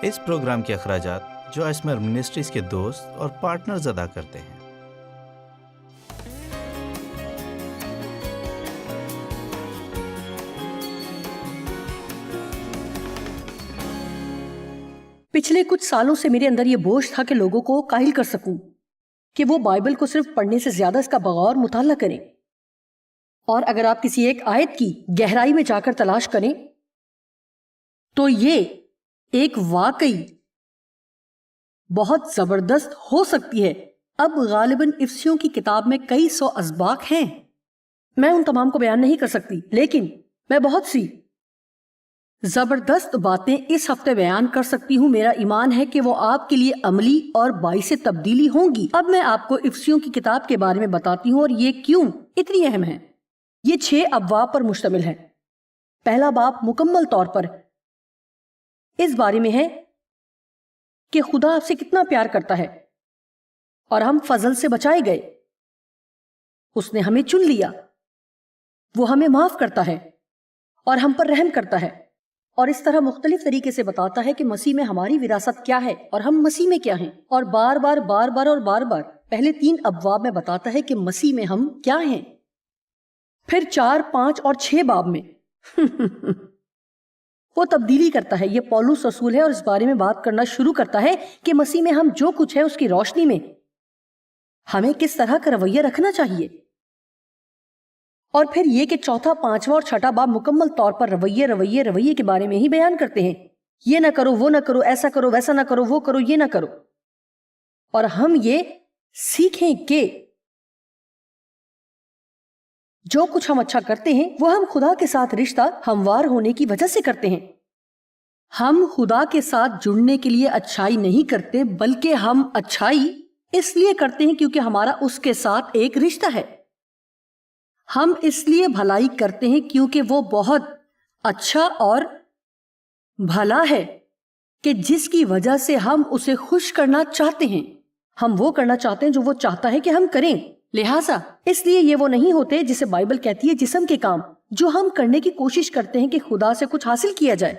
اس programme کے اخراجات جو اسمر منسٹریز کے دوست اور پارٹنرز ادا کرتے ہیں۔ پچھلے کچھ سالوں سے میرے اندر یہ بوجھ تھا کہ لوگوں کو قائل کر سکوں کہ وہ بائبل کو صرف پڑھنے سے زیادہ اس کا بغور مطالعہ کریں، اور اگر آپ کسی ایک آیت کی گہرائی میں جا کر تلاش کریں تو یہ ایک واقعی بہت زبردست ہو سکتی ہے۔ اب غالباً افسیوں کی کتاب میں کئی سو اسباق ہیں، میں ان تمام کو بیان نہیں کر سکتی، لیکن میں بہت سی زبردست باتیں اس ہفتے بیان کر سکتی ہوں۔ میرا ایمان ہے کہ وہ آپ کے لیے عملی اور باعث تبدیلی ہوں گی۔ اب میں آپ کو افسیوں کی کتاب کے بارے میں بتاتی ہوں اور یہ کیوں اتنی اہم ہے۔ یہ 6 ابواب پر مشتمل ہے۔ پہلا باب مکمل طور پر اس بارے میں ہے کہ خدا آپ سے کتنا پیار کرتا ہے اور ہم فضل سے بچائے گئے۔ اس نے ہمیں چن لیا، وہ ہمیں معاف کرتا ہے اور ہم پر رحم کرتا ہے، اور اس طرح مختلف طریقے سے بتاتا ہے کہ مسیح میں ہماری وراثت کیا ہے اور ہم مسیح میں کیا ہیں، اور بار بار پہلے 3 ابواب میں بتاتا ہے کہ مسیح میں ہم کیا ہیں۔ پھر 4، 5 اور 6 باب میں وہ تبدیلی کرتا ہے۔ یہ پولس رسول ہے اور اس بارے میں بات کرنا شروع کرتا ہے کہ مسیح میں ہم جو کچھ ہے اس کی روشنی میں ہمیں کس طرح کا رویہ رکھنا چاہیے۔ اور پھر یہ کہ 4، 5 اور 6 باب مکمل طور پر رویے کے بارے میں ہی بیان کرتے ہیں۔ یہ نہ کرو، وہ نہ کرو، ایسا کرو، ویسا نہ کرو، وہ کرو، یہ نہ کرو۔ اور ہم یہ سیکھیں کہ جو کچھ ہم اچھا کرتے ہیں وہ ہم خدا کے ساتھ رشتہ ہموار ہونے کی وجہ سے کرتے ہیں۔ ہم خدا کے ساتھ جڑنے کے لیے اچھائی نہیں کرتے، بلکہ ہم اچھائی اس لیے کرتے ہیں کیونکہ ہمارا اس کے ساتھ ایک رشتہ ہے۔ ہم اس لیے بھلائی کرتے ہیں کیونکہ وہ بہت اچھا اور بھلا ہے کہ جس کی وجہ سے ہم اسے خوش کرنا چاہتے ہیں۔ ہم وہ کرنا چاہتے ہیں جو وہ چاہتا ہے کہ ہم کریں۔ لہٰذا اس لیے یہ وہ نہیں ہوتے جسے بائبل کہتی ہے جسم کے کام، جو ہم کرنے کی کوشش کرتے ہیں کہ خدا سے کچھ حاصل کیا جائے۔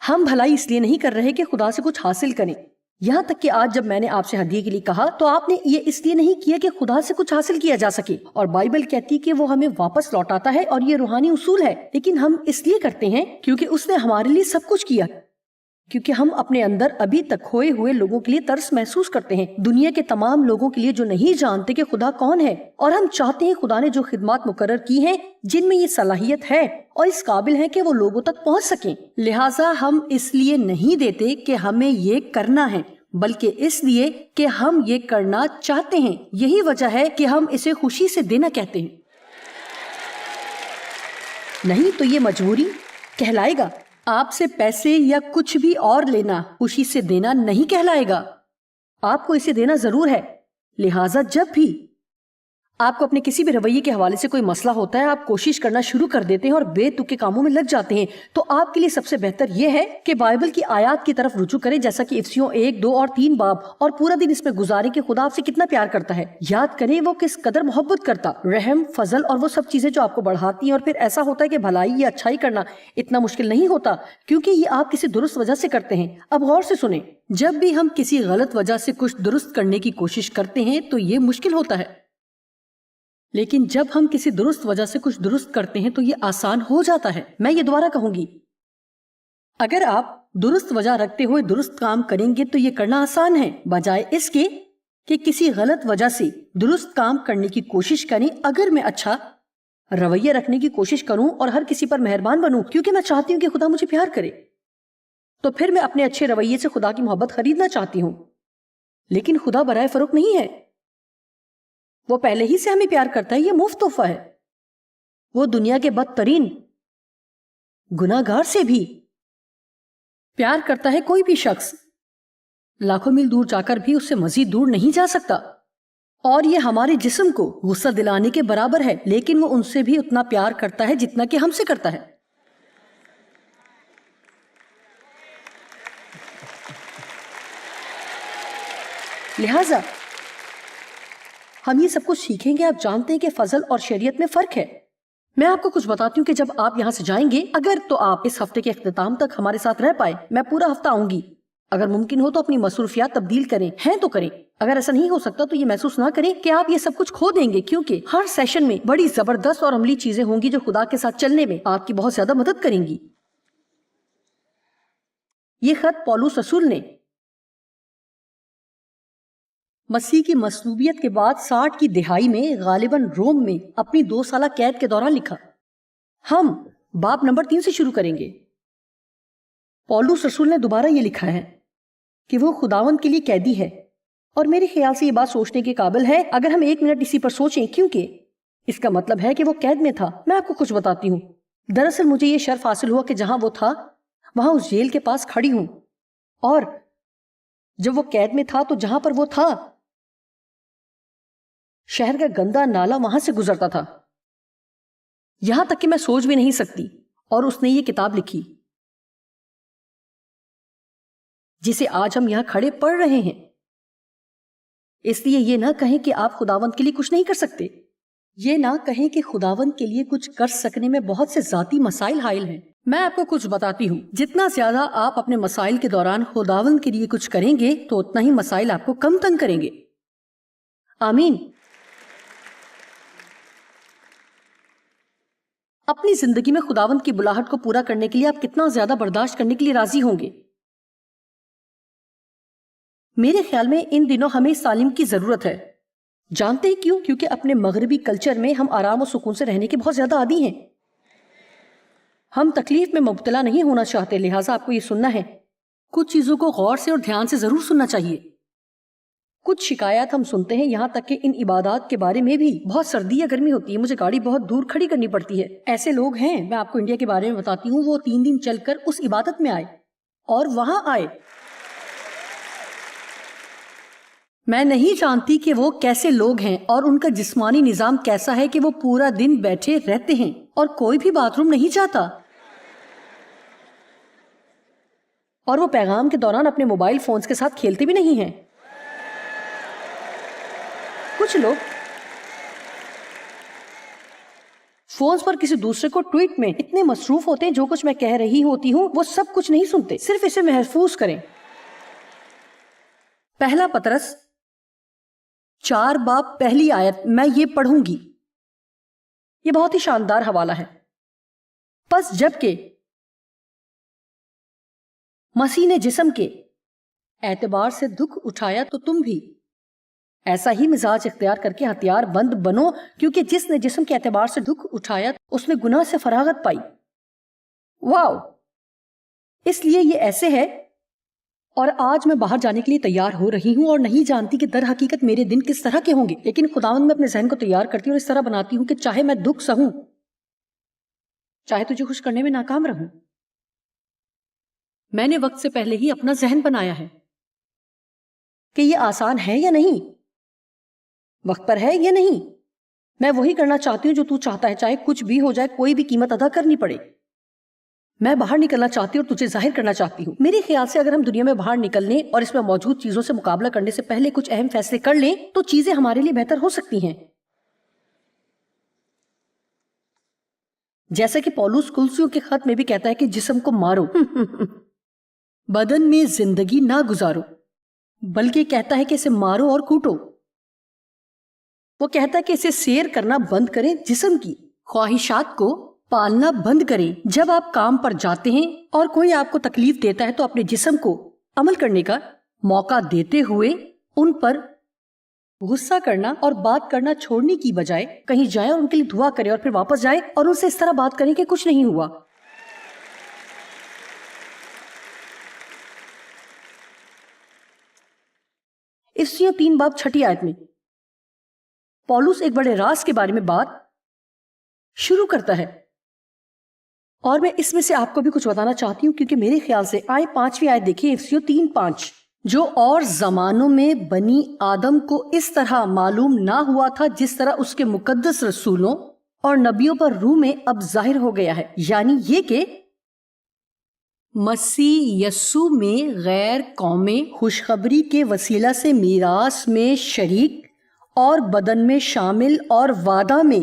ہم بھلائی اس لیے نہیں کر رہے کہ خدا سے کچھ حاصل کریں۔ یہاں تک کہ آج جب میں نے آپ سے ہدیے کے لیے کہا تو آپ نے یہ اس لیے نہیں کیا کہ خدا سے کچھ حاصل کیا جا سکے، اور بائبل کہتی کہ وہ ہمیں واپس لوٹاتا ہے اور یہ روحانی اصول ہے، لیکن ہم اس لیے کرتے ہیں کیونکہ اس نے ہمارے لیے سب کچھ کیا، کیونکہ ہم اپنے اندر ابھی تک کھوئے ہوئے لوگوں کے لیے ترس محسوس کرتے ہیں، دنیا کے تمام لوگوں کے لیے جو نہیں جانتے کہ خدا کون ہے، اور ہم چاہتے ہیں خدا نے جو خدمات مقرر کی ہیں جن میں یہ صلاحیت ہے اور اس قابل ہے کہ وہ لوگوں تک پہنچ سکیں، لہٰذا ہم اس لیے نہیں دیتے کہ ہمیں یہ کرنا ہے، بلکہ اس لیے کہ ہم یہ کرنا چاہتے ہیں۔ یہی وجہ ہے کہ ہم اسے خوشی سے دینا کہتے ہیں، نہیں تو یہ مجبوری کہلائے گا۔ آپ سے پیسے یا کچھ بھی اور لینا خوشی سے دینا نہیں کہلائے گا، آپ کو اسے دینا ضرور ہے۔ لہٰذا جب بھی آپ کو اپنے کسی بھی رویے کے حوالے سے کوئی مسئلہ ہوتا ہے، آپ کوشش کرنا شروع کر دیتے ہیں اور بے تک کے کاموں میں لگ جاتے ہیں، تو آپ کے لیے سب سے بہتر یہ ہے کہ بائبل کی آیات کی طرف رجوع کریں، جیسا کہ افسیوں 1، 2 اور 3 باب، اور پورا دن اس میں گزاریں کہ خدا آپ سے کتنا پیار کرتا ہے۔ یاد کریں وہ کس قدر محبت کرتا، رحم، فضل اور وہ سب چیزیں جو آپ کو بڑھاتی ہیں۔ اور پھر ایسا ہوتا ہے کہ بھلائی یا اچھائی کرنا اتنا مشکل نہیں ہوتا کیونکہ یہ آپ کسی درست وجہ سے کرتے ہیں۔ اب غور سے سنیں، جب بھی ہم کسی غلط وجہ سے کچھ درست کرنے کی کوشش کرتے ہیں تو یہ مشکل ہوتا ہے، لیکن جب ہم کسی درست وجہ سے کچھ درست کرتے ہیں تو یہ آسان ہو جاتا ہے۔ میں یہ دوبارہ کہوں گی، اگر آپ درست وجہ رکھتے ہوئے درست کام کریں گے تو یہ کرنا آسان ہے، بجائے اس کے کہ کسی غلط وجہ سے درست کام کرنے کی کوشش کریں۔ اگر میں اچھا رویہ رکھنے کی کوشش کروں اور ہر کسی پر مہربان بنوں کیونکہ میں چاہتی ہوں کہ خدا مجھے پیار کرے، تو پھر میں اپنے اچھے رویے سے خدا کی محبت خریدنا چاہتی ہوں، لیکن خدا برائے فروخت نہیں ہے، وہ پہلے ہی سے ہمیں پیار کرتا ہے، یہ مفت تحفہ ہے۔ وہ دنیا کے بدترین گناہگار سے بھی پیار کرتا ہے۔ کوئی بھی شخص لاکھوں میل دور جا کر بھی اس سے مزید دور نہیں جا سکتا، اور یہ ہمارے جسم کو غصہ دلانے کے برابر ہے، لیکن وہ ان سے بھی اتنا پیار کرتا ہے جتنا کہ ہم سے کرتا ہے۔ لہٰذا ہم یہ سب کچھ سیکھیں گے۔ آپ جانتے ہیں کہ فضل اور شریعت میں فرق ہے۔ میں آپ کو کچھ بتاتی ہوں کہ جب آپ یہاں سے جائیں گے، اگر تو آپ اس ہفتے کے اختتام تک ہمارے ساتھ رہ پائے، میں پورا ہفتہ آؤں گی. اگر ممکن ہو تو اپنی مصروفیات تبدیل کریں، ہیں تو کریں. اگر ایسا نہیں ہو سکتا تو یہ محسوس نہ کریں کہ آپ یہ سب کچھ کھو دیں گے، کیونکہ ہر سیشن میں بڑی زبردست اور عملی چیزیں ہوں گی جو خدا کے ساتھ چلنے میں آپ کی بہت زیادہ مدد کریں گی. یہ خط پولس رسول نے مسیح کی مصلوبیت کے بعد 60 کی دہائی میں غالباً روم میں اپنی 2 سالہ قید کے دوران لکھا. ہم باب نمبر 3 سے شروع کریں گے. پولس رسول نے دوبارہ یہ لکھا ہے کہ وہ خداوند کے لیے قیدی ہے، اور میرے خیال سے یہ بات سوچنے کے قابل ہے اگر ہم 1 منٹ اسی پر سوچیں، کیونکہ اس کا مطلب ہے کہ وہ قید میں تھا. میں آپ کو کچھ بتاتی ہوں. دراصل مجھے یہ شرف حاصل ہوا کہ جہاں وہ تھا وہاں اس جیل کے پاس کھڑی ہوں، اور جب وہ قید میں تھا تو جہاں پر وہ تھا شہر کا گندا نالا وہاں سے گزرتا تھا، یہاں تک کہ میں سوچ بھی نہیں سکتی. اور اس نے یہ کتاب لکھی جسے آج ہم یہاں کھڑے پڑھ رہے ہیں. اس لیے یہ نہ کہیں کہ آپ خداوند کے لیے کچھ نہیں کر سکتے. یہ نہ کہیں کہ خداوند کے لیے کچھ کر سکنے میں بہت سے ذاتی مسائل حائل ہیں. میں آپ کو کچھ بتاتی ہوں. جتنا زیادہ آپ اپنے مسائل کے دوران خداوند کے لیے کچھ کریں گے تو اتنا ہی مسائل آپ کو کم تنگ کریں گے. آمین. اپنی زندگی میں خداوند کی بلاہٹ کو پورا کرنے کے لیے آپ کتنا زیادہ برداشت کرنے کے لیے راضی ہوں گے؟ میرے خیال میں ان دنوں ہمیں اس تعلیم کی ضرورت ہے. جانتے ہیں کیوں؟ کیونکہ اپنے مغربی کلچر میں ہم آرام و سکون سے رہنے کے بہت زیادہ عادی ہیں. ہم تکلیف میں مبتلا نہیں ہونا چاہتے، لہٰذا آپ کو یہ سننا ہے. کچھ چیزوں کو غور سے اور دھیان سے ضرور سننا چاہیے. کچھ شکایات ہم سنتے ہیں، یہاں تک کہ ان عبادات کے بارے میں بھی. بہت سردی یا گرمی ہوتی ہے، مجھے گاڑی بہت دور کھڑی کرنی پڑتی ہے. ایسے لوگ ہیں، میں آپ کو انڈیا کے بارے میں بتاتی ہوں، وہ 3 دن چل کر اس عبادت میں آئے اور وہاں آئے. میں نہیں جانتی کہ وہ کیسے لوگ ہیں اور ان کا جسمانی نظام کیسا ہے کہ وہ پورا دن بیٹھے رہتے ہیں اور کوئی بھی باتھ روم نہیں جاتا، اور وہ پیغام کے دوران اپنے موبائل فونز کے ساتھ کھیلتے بھی نہیں ہیں. کچھ لوگ فونز پر کسی دوسرے کو ٹویٹ میں اتنے مصروف ہوتے ہیں، جو کچھ میں کہہ رہی ہوتی ہوں وہ سب کچھ نہیں سنتے، صرف اسے محفوظ کریں. پہلا پطرس 4 باب پہلی آیت میں یہ پڑھوں گی. یہ بہت ہی شاندار حوالہ ہے. پس جب کہ مسیح نے جسم کے اعتبار سے دکھ اٹھایا تو تم بھی ایسا ہی مزاج اختیار کر کے ہتھیار بند بنو، کیونکہ جس نے جسم کے اعتبار سے دکھ اٹھایا اس نے گناہ سے فراغت پائی. واو! اس لیے یہ ایسے ہے. اور آج میں باہر جانے کے لیے تیار ہو رہی ہوں اور نہیں جانتی کہ در حقیقت میرے دن کس طرح کے ہوں گے، لیکن خداوند میں اپنے ذہن کو تیار کرتی ہوں اور اس طرح بناتی ہوں کہ چاہے میں دکھ سہوں، چاہے تجھے خوش کرنے میں ناکام رہوں. میں نے وقت سے پہلے ہی اپنا ذہن بنایا ہے کہ یہ آسان ہے یا نہیں، وقت پر ہے یا نہیں. میں وہی کرنا چاہتی ہوں جو تو چاہتا ہے، چاہے کچھ بھی ہو جائے، کوئی بھی قیمت ادا کرنی پڑے. میں باہر نکلنا چاہتی ہوں اور تجھے ظاہر کرنا چاہتی ہوں. میرے خیال سے اگر ہم دنیا میں باہر نکلنے اور اس میں موجود چیزوں سے مقابلہ کرنے سے پہلے کچھ اہم فیصلے کر لیں تو چیزیں ہمارے لیے بہتر ہو سکتی ہیں. جیسا کہ پولس کلسیوں کے خط میں بھی کہتا ہے کہ جسم کو مارو، بدن میں زندگی نہ گزارو، بلکہ کہتا ہے کہ اسے مارو اور کوٹو. وہ کہتا ہے کہ اسے سیر کرنا بند کریں، جسم کی خواہشات کو پالنا بند کریں. جب آپ کام پر جاتے ہیں اور کوئی آپ کو تکلیف دیتا ہے تو اپنے جسم کو عمل کرنے کا موقع دیتے ہوئے ان پر غصہ کرنا اور بات کرنا چھوڑنے کی بجائے کہیں جائیں اور ان کے لیے دعا کریں اور پھر واپس جائیں اور ان سے اس طرح بات کریں کہ کچھ نہیں ہوا. افسیوں 3 باب 6 آیت میں پولس ایک بڑے راز کے بارے میں بات شروع کرتا ہے، اور میں اس میں سے آپ کو بھی کچھ بتانا چاہتی ہوں، کیونکہ میرے خیال سے 5ویں آیت دیکھیں، افسیوں 3:5، جو اور زمانوں میں بنی آدم کو اس طرح معلوم نہ ہوا تھا جس طرح اس کے مقدس رسولوں اور نبیوں پر روح میں اب ظاہر ہو گیا ہے. یعنی یہ کہ مسیح یسوع میں غیر قومیں خوشخبری کے وسیلہ سے میراث میں شریک اور بدن میں شامل اور وعدہ میں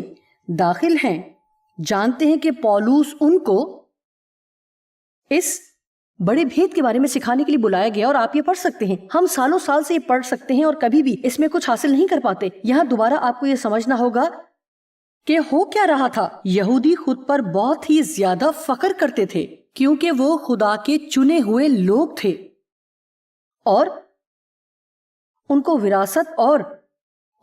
داخل ہیں، جانتے ہیں کہ پولوس ان کو اس بڑے بھید کے بارے میں سکھانے کے لیے بلایا گیا، اور آپ یہ پڑھ سکتے ہیں، ہم سالوں سال سے یہ پڑھ سکتے ہیں اور کبھی بھی اس میں کچھ حاصل نہیں کر پاتے۔ یہاں دوبارہ آپ کو یہ سمجھنا ہوگا کہ ہو کیا رہا تھا۔ یہودی خود پر بہت ہی زیادہ فخر کرتے تھے کیونکہ وہ خدا کے چنے ہوئے لوگ تھے، اور ان کو وراثت اور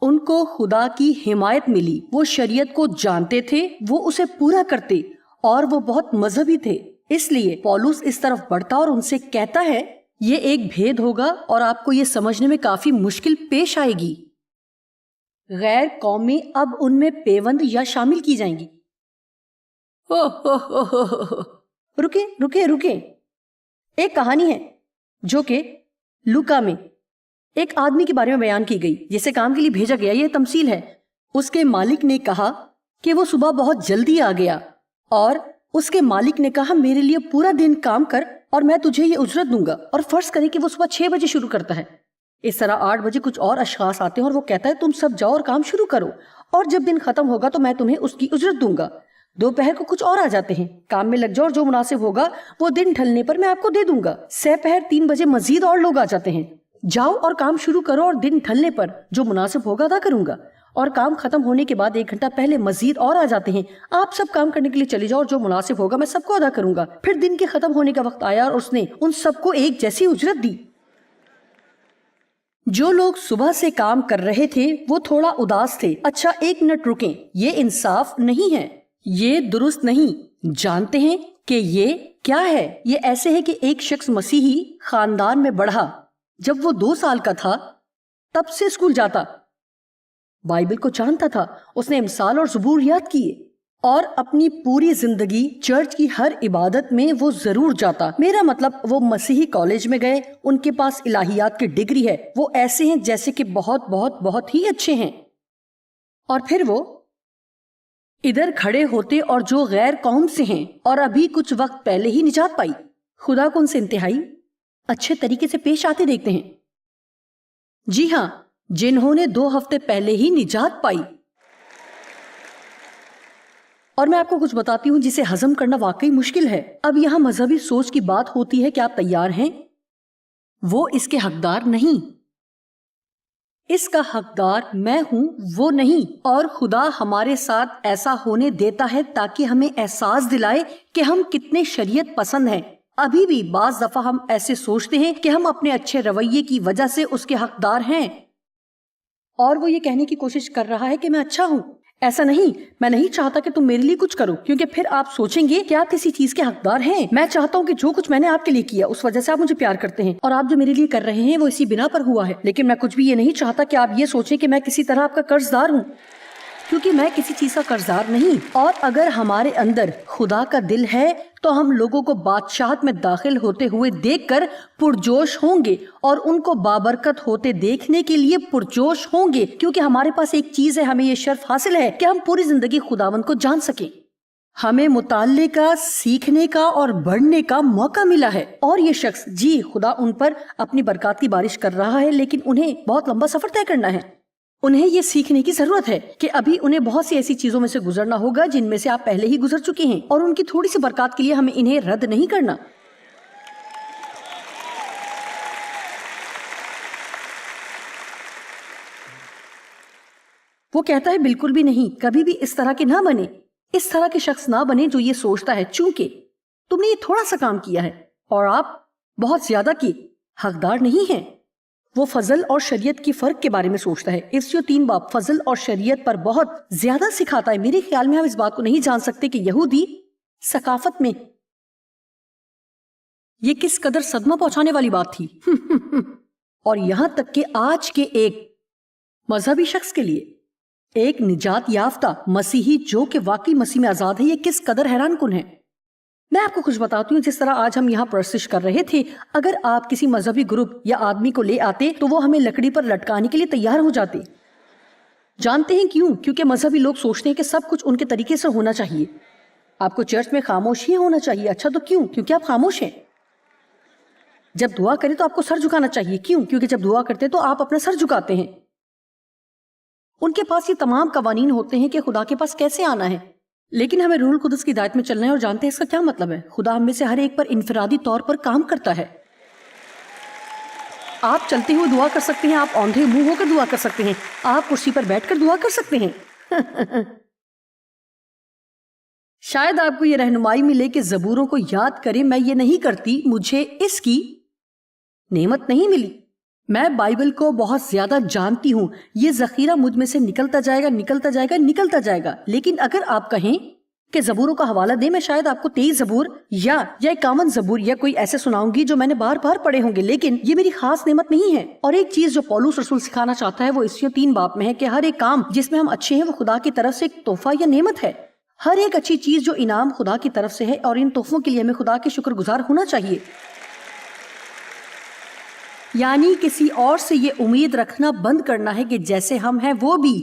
ان کو خدا کی حمایت ملی۔ وہ شریعت کو جانتے تھے، وہ اسے پورا کرتے، اور وہ بہت مذہبی تھے۔ اس لیے پولس اس طرف بڑھتا اور ان سے کہتا ہے یہ ایک بھید ہوگا اور آپ کو یہ سمجھنے میں کافی مشکل پیش آئے گی۔ غیر قومی اب ان میں پیوند یا شامل کی جائیں گی۔ رکے ایک کہانی ہے جو کہ لوکا میں ایک آدمی کے بارے میں بیان کی گئی جسے کام کے لیے بھیجا گیا۔ یہ تمثیل ہے۔ اس کے مالک نے کہا کہ وہ صبح بہت جلدی آ گیا، اور اس کے مالک نے کہا میرے لیے پورا دن کام کر اور میں تجھے یہ اجرت دوں گا۔ اور فرض کریں کہ وہ صبح 6 بجے شروع کرتا ہے، اس طرح 8 بجے کچھ اور اشخاص آتے ہیں اور وہ کہتا ہے تم سب جاؤ اور کام شروع کرو، اور جب دن ختم ہوگا تو میں تمہیں اس کی اجرت دوں گا۔ دوپہر کو کچھ اور آ جاتے ہیں، کام میں لگ جاؤ اور جو مناسب ہوگا وہ دن ڈھلنے پر میں آپ کو دے دوں گا۔ سپہر 3 بجے مزید اور لوگ آ جاتے ہیں، جاؤ اور کام شروع کرو اور دن ڈھلنے پر جو مناسب ہوگا ادا کروں گا۔ اور کام ختم ہونے کے بعد 1 گھنٹہ پہلے مزید اور آ جاتے ہیں، آپ سب کام کرنے کے لیے چلے جاؤ اور جو مناسب ہوگا میں سب کو ادا کروں گا۔ پھر دن کے ختم ہونے کا وقت آیا اور اس نے ان سب کو ایک جیسی اجرت دی۔ جو لوگ صبح سے کام کر رہے تھے وہ تھوڑا اداس تھے۔ اچھا 1 منٹ رکیں، یہ انصاف نہیں ہے، یہ درست نہیں۔ جانتے ہیں کہ یہ کیا ہے؟ یہ ایسے ہے کہ ایک شخص مسیحی خاندان میں بڑھا۔ جب وہ 2 سال کا تھا تب سے اسکول جاتا، بائبل کو جانتا تھا، اس نے امثال اور زبور یاد کیے، اور اپنی پوری زندگی چرچ کی ہر عبادت میں وہ ضرور جاتا۔ میرا مطلب وہ مسیحی کالج میں گئے، ان کے پاس الہیات کی ڈگری ہے، وہ ایسے ہیں جیسے کہ بہت بہت بہت ہی اچھے ہیں۔ اور پھر وہ ادھر کھڑے ہوتے اور جو غیر قوم سے ہیں اور ابھی کچھ وقت پہلے ہی نجات پائی، خدا کو ان سے انتہائی اچھے طریقے سے پیش آتے دیکھتے ہیں۔ جی ہاں، جنہوں نے 2 ہفتے پہلے ہی نجات پائی۔ اور میں آپ کو کچھ بتاتی ہوں جسے ہضم کرنا واقعی مشکل ہے۔ اب یہاں مذہبی سوچ کی بات ہوتی ہے کہ آپ تیار ہیں؟ وہ اس کے حقدار نہیں، اس کا حقدار میں ہوں، وہ نہیں۔ اور خدا ہمارے ساتھ ایسا ہونے دیتا ہے تاکہ ہمیں احساس دلائے کہ ہم کتنے شریعت پسند ہیں۔ ابھی بھی بعض دفعہ ہم ایسے سوچتے ہیں کہ ہم اپنے اچھے رویے کی وجہ سے اس کے حقدار ہیں، اور وہ یہ کہنے کی کوشش کر رہا ہے کہ میں اچھا ہوں۔ ایسا نہیں، میں نہیں چاہتا کہ تم میرے لیے کچھ کرو، کیونکہ پھر آپ سوچیں گے کہ آپ کسی چیز کے حقدار ہیں۔ میں چاہتا ہوں کہ جو کچھ میں نے آپ کے لیے کیا اس وجہ سے آپ مجھے پیار کرتے ہیں، اور آپ جو میرے لیے کر رہے ہیں وہ اسی بنا پر ہوا ہے۔ لیکن میں کچھ بھی یہ نہیں چاہتا کہ آپ یہ سوچیں کہ میں کسی طرح آپ کا قرض دار ہوں، کیونکہ میں کسی چیز کا قرض دار نہیں۔ اور اگر ہمارے اندر خدا کا دل ہے تو ہم لوگوں کو بادشاہت میں داخل ہوتے ہوئے دیکھ کر پرجوش ہوں گے، اور ان کو بابرکت ہوتے دیکھنے کے لیے پرجوش ہوں گے، کیونکہ ہمارے پاس ایک چیز ہے، ہمیں یہ شرف حاصل ہے کہ ہم پوری زندگی خداوند کو جان سکیں۔ ہمیں مطالعے کا، سیکھنے کا اور بڑھنے کا موقع ملا ہے۔ اور یہ شخص، جی خدا ان پر اپنی برکات کی بارش کر رہا ہے، لیکن انہیں بہت لمبا سفر طے کرنا ہے۔ انہیں یہ سیکھنے کی ضرورت ہے کہ ابھی انہیں بہت سی ایسی چیزوں میں سے گزرنا ہوگا جن میں سے آپ پہلے ہی گزر چکے ہیں، اور ان کی تھوڑی سی برکات کے لیے ہمیں انہیں رد نہیں کرنا۔ وہ کہتا ہے بالکل بھی نہیں، کبھی بھی اس طرح کے نہ بنے، اس طرح کے شخص نہ بنے جو یہ سوچتا ہے چونکہ تم نے یہ تھوڑا سا کام کیا ہے اور آپ بہت زیادہ کی حقدار نہیں ہیں۔ وہ فضل اور شریعت کی فرق کے بارے میں سوچتا ہے۔ افسیوں 3 باب فضل اور شریعت پر بہت زیادہ سکھاتا ہے۔ میرے خیال میں ہم اس بات کو نہیں جان سکتے کہ یہودی ثقافت میں یہ کس قدر صدمہ پہنچانے والی بات تھی۔ اور یہاں تک کہ آج کے ایک مذہبی شخص کے لیے ایک نجات یافتہ مسیحی جو کہ واقعی مسیح میں آزاد ہے، یہ کس قدر حیران کن ہے۔ میں آپ کو کچھ بتاتی ہوں۔ جس طرح آج ہم یہاں پرستش کر رہے تھے، اگر آپ کسی مذہبی گروپ یا آدمی کو لے آتے تو وہ ہمیں لکڑی پر لٹکانے کے لیے تیار ہو جاتے۔ جانتے ہیں کیوں؟ کیونکہ مذہبی لوگ سوچتے ہیں کہ سب کچھ ان کے طریقے سے ہونا چاہیے۔ آپ کو چرچ میں خاموشی ہونا چاہیے۔ اچھا تو کیوں؟ کیونکہ آپ خاموش ہیں۔ جب دعا کریں تو آپ کو سر جھکانا چاہیے۔ کیوں؟ کیونکہ جب دعا کرتے تو آپ اپنا سر جھکاتے ہیں۔ ان کے پاس یہ تمام قوانین ہوتے ہیں کہ خدا کے پاس کیسے آنا ہے۔ لیکن ہمیں روح القدس کی ہدایت میں چلنا ہے اور جانتے ہیں اس کا کیا مطلب ہے. خدا ہم میں سے ہر ایک پر انفرادی طور پر کام کرتا ہے. آپ چلتے ہوئے دعا کر سکتے ہیں, آپ اوندھے منہ ہو کر دعا کر سکتے ہیں, آپ کرسی پر بیٹھ کر دعا کر سکتے ہیں. شاید آپ کو یہ رہنمائی ملے کہ زبوروں کو یاد کریں. میں یہ نہیں کرتی, مجھے اس کی نعمت نہیں ملی. میں بائبل کو بہت زیادہ جانتی ہوں, یہ ذخیرہ مجھ میں سے نکلتا جائے گا, نکلتا جائے گا, نکلتا جائے گا. لیکن اگر آپ کہیں کہ زبوروں کا حوالہ دیں, میں شاید آپ کو 23 زبور یا 51 زبور یا کوئی ایسے سناؤں گی جو میں نے بار بار پڑھے ہوں گے, لیکن یہ میری خاص نعمت نہیں ہے. اور ایک چیز جو پولس رسول سکھانا چاہتا ہے وہ اسیوں 3 باب میں ہے کہ ہر ایک کام جس میں ہم اچھے ہیں وہ خدا کی طرف سے ایک تحفہ یا نعمت ہے. ہر ایک اچھی چیز جو انعام خدا کی طرف سے ہے, اور ان تحفوں کے لیے ہمیں خدا کے شکر گزار ہونا چاہیے. یعنی کسی اور سے یہ امید رکھنا بند کرنا ہے کہ جیسے ہم ہیں وہ بھی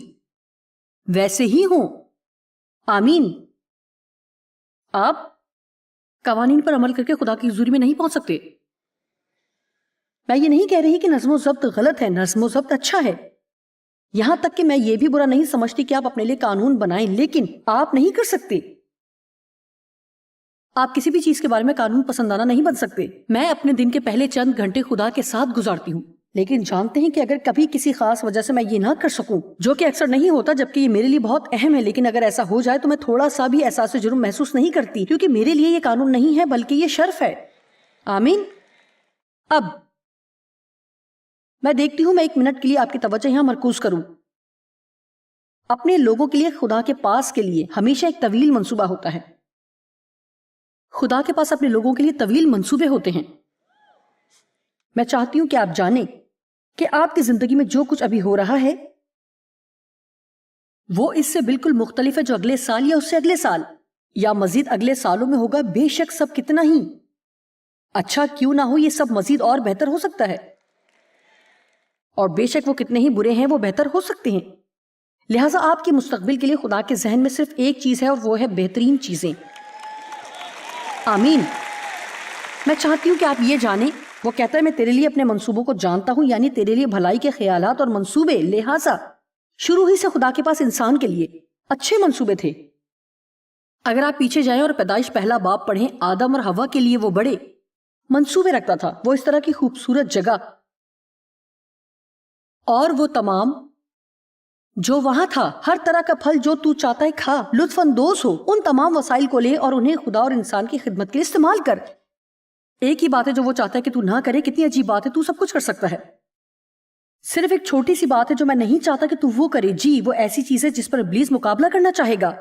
ویسے ہی ہوں. آمین. آپ قوانین پر عمل کر کے خدا کی حضوری میں نہیں پہنچ سکتے. میں یہ نہیں کہہ رہی کہ نظم و ضبط غلط ہے, نظم و ضبط اچھا ہے. یہاں تک کہ میں یہ بھی برا نہیں سمجھتی کہ آپ اپنے لیے قانون بنائیں, لیکن آپ نہیں کر سکتے. آپ کسی بھی چیز کے بارے میں قانون پسندانہ نہیں بن سکتے. میں اپنے دن کے پہلے چند گھنٹے خدا کے ساتھ گزارتی ہوں, لیکن جانتے ہیں کہ اگر کبھی کسی خاص وجہ سے میں یہ نہ کر سکوں, جو کہ اکثر نہیں ہوتا جبکہ یہ میرے لیے بہت اہم ہے, لیکن اگر ایسا ہو جائے تو میں تھوڑا سا بھی احساس جرم محسوس نہیں کرتی, کیونکہ میرے لیے یہ قانون نہیں ہے بلکہ یہ شرف ہے. آمین. اب میں دیکھتی ہوں میں 1 منٹ کے لیے آپ کی توجہ یہاں مرکوز کروں. اپنے لوگوں کے لیے خدا کے پاس کے لیے ہمیشہ ایک طویل منصوبہ ہوتا ہے. خدا کے پاس اپنے لوگوں کے لیے طویل منصوبے ہوتے ہیں. میں چاہتی ہوں کہ آپ جانیں کہ آپ کی زندگی میں جو کچھ ابھی ہو رہا ہے وہ اس سے بالکل مختلف ہے جو اگلے سال یا اس سے اگلے سال یا مزید اگلے سالوں میں ہوگا. بے شک سب کتنا ہی اچھا کیوں نہ ہو, یہ سب مزید اور بہتر ہو سکتا ہے, اور بے شک وہ کتنے ہی برے ہیں وہ بہتر ہو سکتے ہیں. لہٰذا آپ کے مستقبل کے لیے خدا کے ذہن میں صرف ایک چیز ہے, اور وہ ہے بہترین چیزیں. آمین. میں چاہتی ہوں کہ آپ یہ جانیں, وہ کہتا ہے میں تیرے لیے اپنے منصوبوں کو جانتا ہوں, یعنی تیرے لیے بھلائی کے خیالات اور منصوبے. لہٰذا شروع ہی سے خدا کے پاس انسان کے لیے اچھے منصوبے تھے. اگر آپ پیچھے جائیں اور پیدائش پہلا باب پڑھیں, آدم اور حوا کے لیے وہ بڑے منصوبے رکھتا تھا. وہ اس طرح کی خوبصورت جگہ اور وہ تمام جو وہاں تھا, ہر طرح کا پھل جو تو چاہتا ہے کھا, لطف اندوز ہو, ان تمام وسائل کو لے اور انہیں خدا اور انسان کی خدمت کے لیے استعمال کر. ایک ہی بات ہے جو وہ چاہتا ہے کہ تو نہ کرے. کتنی عجیب بات ہے, تو سب کچھ کر سکتا ہے. صرف ایک چھوٹی سی بات ہے جو میں نہیں چاہتا کہ تو وہ کرے. جی, وہ ایسی چیز ہے جس پر ابلیس مقابلہ کرنا چاہے گا.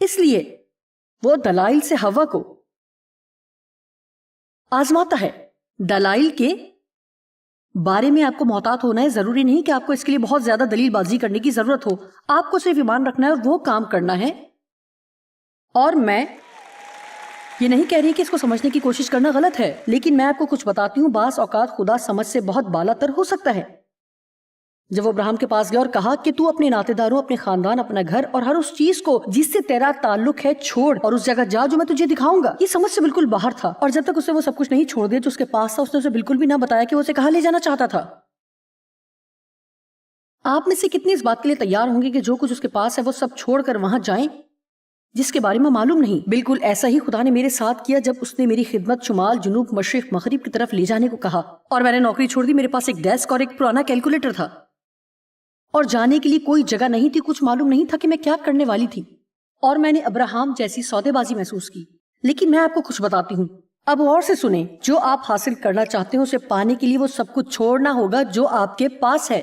اس لیے وہ دلائل سے ہوا کو آزماتا ہے. دلائل کے بارے میں آپ کو محتاط ہونا ہے. ضروری نہیں کہ آپ کو اس کے لیے بہت زیادہ دلیل بازی کرنے کی ضرورت ہو. آپ کو صرف ایمان رکھنا ہے اور وہ کام کرنا ہے. اور میں یہ نہیں کہہ رہی کہ اس کو سمجھنے کی کوشش کرنا غلط ہے, لیکن میں آپ کو کچھ بتاتی ہوں. بعض اوقات خدا سمجھ سے بہت بالا تر ہو سکتا ہے. جب وہ ابراہیم کے پاس گیا اور کہا کہ تو اپنے ناطے داروں, اپنے خاندان, اپنا گھر اور ہر اس چیز کو جس سے تیرا تعلق ہے چھوڑ اور اس جگہ جا جو میں تجھے دکھاؤں گا. یہ سمجھ سے بالکل باہر تھا, اور جب تک اسے وہ سب کچھ نہیں چھوڑ دیا جو اس کے پاس تھا, اس نے اسے بالکل بھی نہ بتایا کہ وہ اسے کہاں لے جانا چاہتا تھا. آپ میں سے کتنے اس بات کے لیے تیار ہوں گے کہ جو کچھ اس کے پاس ہے وہ سب چھوڑ کر وہاں جائیں جس کے بارے میں معلوم نہیں؟ بالکل ایسا ہی خدا نے میرے ساتھ کیا جب اس نے میری خدمت شمال, جنوب, مشرق, مغرب کی طرف لے جانے کو کہا, اور میں نے نوکری چھوڑ دی. میرے پاس ایک ڈیسک اور ایک پرانا کیلکولیٹر تھا, اور جانے کے لیے کوئی جگہ نہیں تھی. کچھ معلوم نہیں تھا کہ میں کیا کرنے والی تھی, اور میں نے ابراہیم جیسی سودے بازی محسوس کی. لیکن میں آپ کو کچھ بتاتی ہوں. اب اور سے سنیں, جو آپ حاصل کرنا چاہتے ہیں اسے پانے کے لیے وہ سب کچھ چھوڑنا ہوگا جو آپ کے پاس ہے.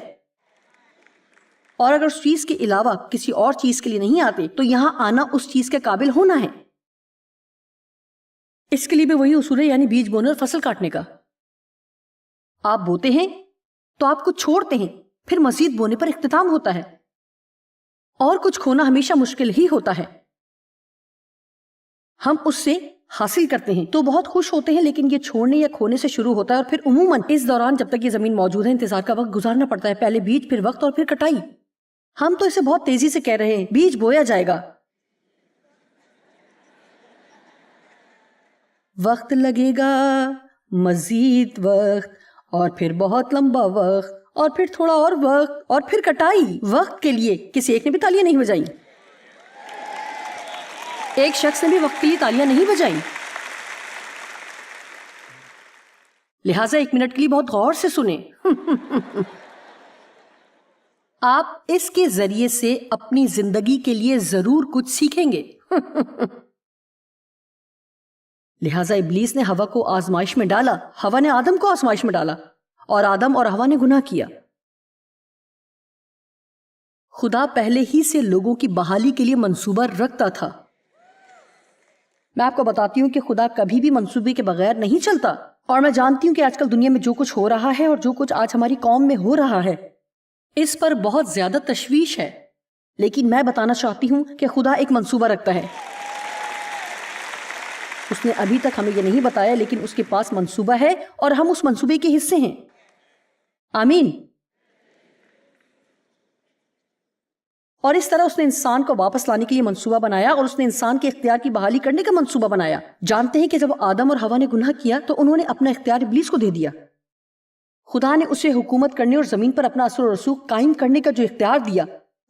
اور اگر اس چیز کے علاوہ کسی اور چیز کے لیے نہیں آتے تو یہاں آنا اس چیز کے قابل ہونا ہے. اس کے لیے بھی وہی اصول ہے, یعنی بیج بونے اور فصل کاٹنے کا. آپ بوتے ہیں تو آپ کچھ چھوڑتے ہیں, پھر مزید بونے پر اختتام ہوتا ہے, اور کچھ کھونا ہمیشہ مشکل ہی ہوتا ہے. ہم اس سے حاصل کرتے ہیں تو بہت خوش ہوتے ہیں, لیکن یہ چھوڑنے یا کھونے سے شروع ہوتا ہے, اور پھر عموماً اس دوران جب تک یہ زمین موجود ہے انتظار کا وقت گزارنا پڑتا ہے. پہلے بیج, پھر وقت, اور پھر کٹائی. ہم تو اسے بہت تیزی سے کہہ رہے ہیں, بیج بویا جائے گا, وقت لگے گا, مزید وقت, اور پھر بہت لمبا وقت, اور پھر تھوڑا اور وقت, اور پھر کٹائی. وقت کے لیے کسی ایک نے بھی تالیاں نہیں بجائی. ایک شخص نے بھی وقت کے لیے تالیاں نہیں بجائیں. لہٰذا 1 منٹ کے لیے بہت غور سے سنیں. آپ اس کے ذریعے سے اپنی زندگی کے لیے ضرور کچھ سیکھیں گے. لہٰذا ابلیس نے ہوا کو آزمائش میں ڈالا، ہوا نے آدم کو آزمائش میں ڈالا، اور آدم اور ہوا نے گناہ کیا. خدا پہلے ہی سے لوگوں کی بحالی کے لیے منصوبہ رکھتا تھا. میں آپ کو بتاتی ہوں کہ خدا کبھی بھی منصوبے کے بغیر نہیں چلتا. اور میں جانتی ہوں کہ آج کل دنیا میں جو کچھ ہو رہا ہے اور جو کچھ آج ہماری قوم میں ہو رہا ہے، اس پر بہت زیادہ تشویش ہے، لیکن میں بتانا چاہتی ہوں کہ خدا ایک منصوبہ رکھتا ہے. اس نے ابھی تک ہمیں یہ نہیں بتایا، لیکن اس کے پاس منصوبہ ہے اور ہم اس منصوبے کے حصے ہیں. آمین. اور اس طرح اس نے انسان کو واپس لانے کے لیے منصوبہ بنایا، اور اس نے انسان کے اختیار کی بحالی کرنے کا منصوبہ بنایا. جانتے ہیں کہ جب آدم اور ہوا نے گناہ کیا تو انہوں نے اپنا اختیار ابلیس کو دے دیا. خدا نے اسے حکومت کرنے اور زمین پر اپنا اثر و رسوخ قائم کرنے کا جو اختیار دیا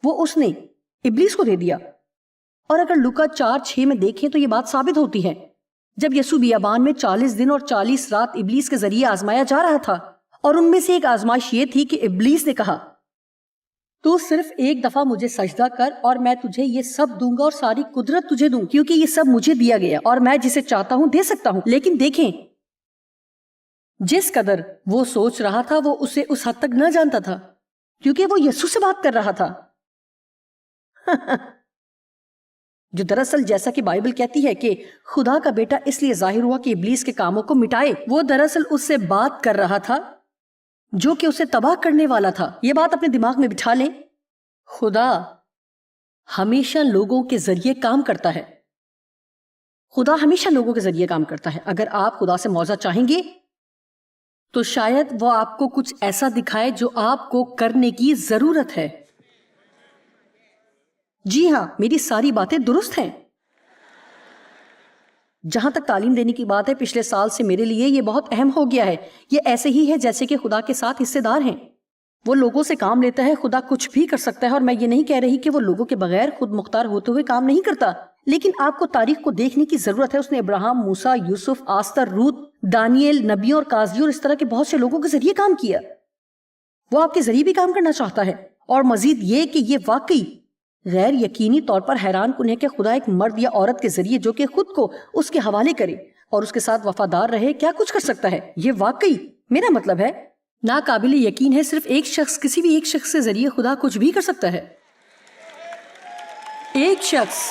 وہ اس نے ابلیس کو دے دیا. اور اگر لوکا 4:6 میں دیکھیں تو یہ بات ثابت ہوتی ہے. جب یسوع بیابان میں 40 دن اور 40 رات ابلیس کے ذریعے آزمایا جا رہا تھا، اور ان میں سے ایک آزمائش یہ تھی کہ ابلیس نے کہا، تو صرف ایک دفعہ مجھے سجدہ کر اور میں تجھے یہ سب دوں گا اور ساری قدرت تجھے دوں، کیونکہ یہ سب مجھے دیا گیا اور میں جسے چاہتا ہوں دے سکتا ہوں. لیکن دیکھیں، جس قدر وہ سوچ رہا تھا وہ اسے اس حد تک نہ جانتا تھا، کیونکہ وہ یسوع سے بات کر رہا تھا. جو دراصل جیسا کہ بائبل کہتی ہے کہ خدا کا بیٹا اس لیے ظاہر ہوا کہ ابلیس کے کاموں کو مٹائے، وہ دراصل اس سے بات کر رہا تھا جو کہ اسے تباہ کرنے والا تھا. یہ بات اپنے دماغ میں بٹھا لیں. خدا ہمیشہ لوگوں کے ذریعے کام کرتا ہے. خدا ہمیشہ لوگوں کے ذریعے کام کرتا ہے. اگر آپ خدا سے معاوضہ چاہیں گے تو شاید وہ آپ کو کچھ ایسا دکھائے جو آپ کو کرنے کی ضرورت ہے. جی ہاں، میری ساری باتیں درست ہیں. جہاں تک تعلیم دینے کی بات ہے، پچھلے سال سے میرے لیے یہ بہت اہم ہو گیا ہے. یہ ایسے ہی ہے جیسے کہ خدا کے ساتھ حصے دار ہیں. وہ لوگوں سے کام لیتا ہے. خدا کچھ بھی کر سکتا ہے، اور میں یہ نہیں کہہ رہی کہ وہ لوگوں کے بغیر خود مختار ہوتے ہوئے کام نہیں کرتا. لیکن آپ کو تاریخ کو دیکھنے کی ضرورت ہے. اس نے ابراہم، موسیٰ، یوسف، آستر، روت، دانیل، نبیوں اور قاضیوں اور اس طرح کے بہت سے لوگوں کے ذریعے کام کیا. وہ آپ کے ذریعے بھی کام کرنا چاہتا ہے. اور مزید یہ کہ یہ واقعی غیر یقینی طور پر حیران کن ہے کہ خدا ایک مرد یا عورت کے ذریعے جو کہ خود کو اس کے حوالے کرے اور اس کے ساتھ وفادار رہے کیا کچھ کر سکتا ہے. یہ واقعی میرا مطلب ہے ناقابل یقین ہے. صرف ایک شخص، کسی بھی ایک شخص کے ذریعے خدا کچھ بھی کر سکتا ہے. ایک شخص،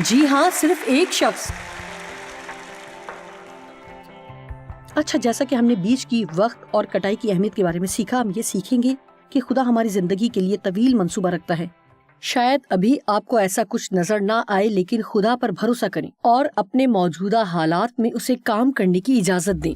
جی ہاں، صرف ایک شخص. اچھا، جیسا کہ ہم نے بیج کی، وقت اور کٹائی کی اہمیت کے بارے میں سیکھا، ہم یہ سیکھیں گے کہ خدا ہماری زندگی کے لیے طویل منصوبہ رکھتا ہے. شاید ابھی آپ کو ایسا کچھ نظر نہ آئے، لیکن خدا پر بھروسہ کریں اور اپنے موجودہ حالات میں اسے کام کرنے کی اجازت دیں.